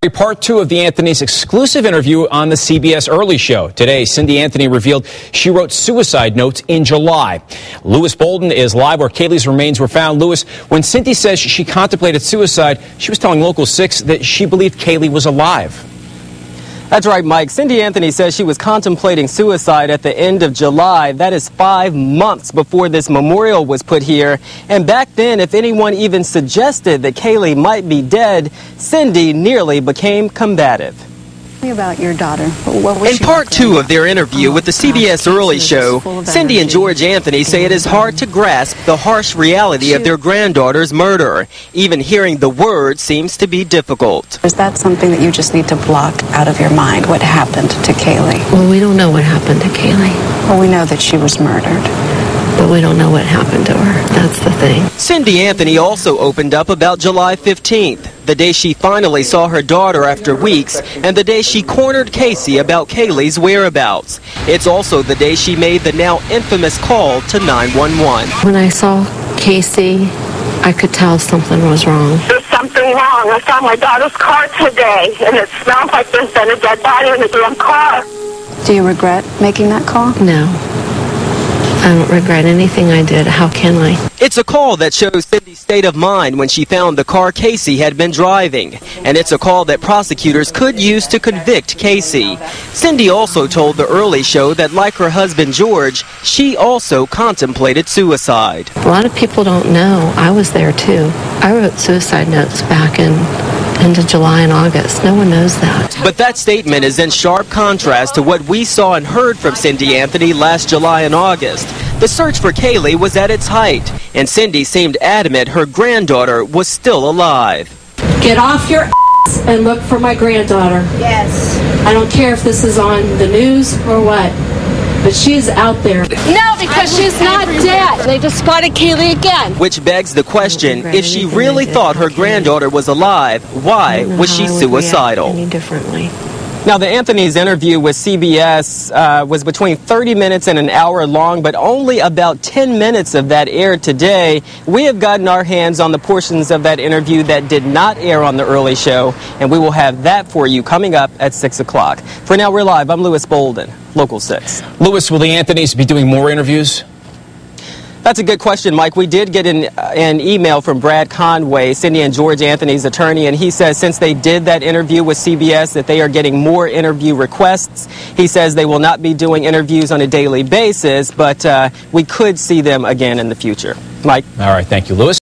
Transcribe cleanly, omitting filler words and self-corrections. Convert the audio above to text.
Part 2 of the Anthony's exclusive interview on the CBS Early Show. Today, Cindy Anthony revealed she wrote suicide notes in July. Louis Bolden is live where Kaylee's remains were found. Louis, when Cindy says she contemplated suicide, she was telling Local 6 that she believed Kaylee was alive. That's right, Mike. Cindy Anthony says she was contemplating suicide at the end of July. That is 5 months before this memorial was put here. And back then, if anyone even suggested that Kaylee might be dead, Cindy nearly became combative. About your daughter. In part 2 of their interview with the CBS Early Show, Cindy and George Anthony say it is hard to grasp the harsh reality of their granddaughter's murder. Even hearing the word seems to be difficult. Is that something that you just need to block out of your mind, what happened to Kaylee? Well, we don't know what happened to Kaylee. Well, we know that she was murdered. But we don't know what happened to her. That's the thing. Cindy Anthony also opened up about July 15th, the day she finally saw her daughter after weeks, and the day she cornered Casey about Kaylee's whereabouts. It's also the day she made the now infamous call to 911. When I saw Casey, I could tell something was wrong. There's something wrong. I saw my daughter's car today, and it smells like there's been a dead body in the damn car. Do you regret making that call? No. I don't regret anything I did. How can I? It's a call that shows Cindy's state of mind when she found the car Casey had been driving. And it's a call that prosecutors could use to convict Casey. Cindy also told the Early Show that, like her husband George, she also contemplated suicide. A lot of people don't know. I was there too. I wrote suicide notes back into July and August. No one knows that. But that statement is in sharp contrast to what we saw and heard from Cindy Anthony last July and August. The search for Kaylee was at its height, and Cindy seemed adamant her granddaughter was still alive. Get off your ass and look for my granddaughter. Yes. I don't care if this is on the news or what, but she's out there. No, because she's not dead. They just spotted Kaylee again. Which begs the question, if she really thought her granddaughter was alive, why was she suicidal? Any differently. Now, the Anthony's interview with CBS was between 30 minutes and an hour long, but only about 10 minutes of that aired today. We have gotten our hands on the portions of that interview that did not air on the Early Show, and we will have that for you coming up at 6 o'clock. For now, we're live. I'm Louis Bolden, Local 6. Louis, will the Anthonys be doing more interviews? That's a good question, Mike. We did get an email from Brad Conway, Cindy and George Anthony's attorney, and he says since they did that interview with CBS that they are getting more interview requests. He says they will not be doing interviews on a daily basis, but we could see them again in the future. Mike? All right. Thank you, Louis.